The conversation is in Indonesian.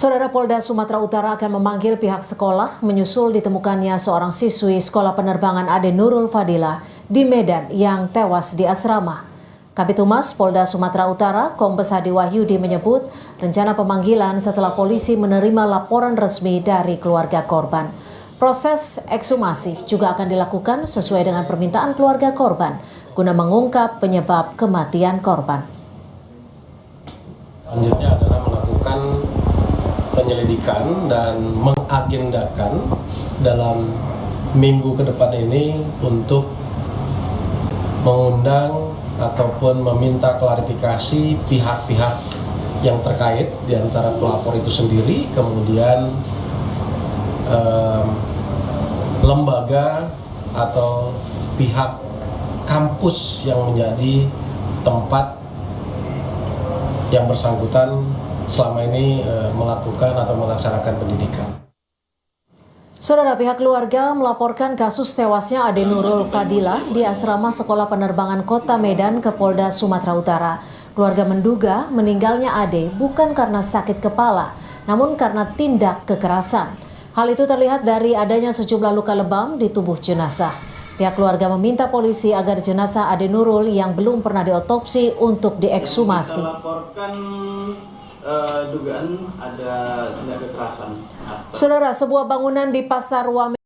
Saudara, Polda Sumatera Utara akan memanggil pihak sekolah menyusul ditemukannya seorang siswi Sekolah Penerbangan Ade Nurul Fadilah di Medan yang tewas di asrama. Kabid Humas Polda Sumatera Utara, Kombes Hadi Wahyudi menyebut rencana pemanggilan setelah polisi menerima laporan resmi dari keluarga korban. Proses ekshumasi juga akan dilakukan sesuai dengan permintaan keluarga korban guna mengungkap penyebab kematian korban. Selanjutnya adalah melakukan penyelidikan dan mengagendakan dalam minggu ke depan ini untuk mengundang ataupun meminta klarifikasi pihak-pihak yang terkait di antara pelapor itu sendiri, kemudian lembaga atau pihak kampus yang menjadi tempat yang bersangkutan selama ini melakukan atau melaksanakan pendidikan. Saudara, pihak keluarga melaporkan kasus tewasnya Ade Nurul Fadilah di asrama Sekolah Penerbangan Kota Medan ke Polda Sumatera Utara. Keluarga menduga meninggalnya Ade bukan karena sakit kepala, namun karena tindak kekerasan. Hal itu terlihat dari adanya sejumlah luka lebam di tubuh jenazah. Pihak keluarga meminta polisi agar jenazah Ade Nurul yang belum pernah diotopsi untuk diekshumasi. Dugaan ada tindak kekerasan. Saudara, sebuah bangunan di Pasar Wamen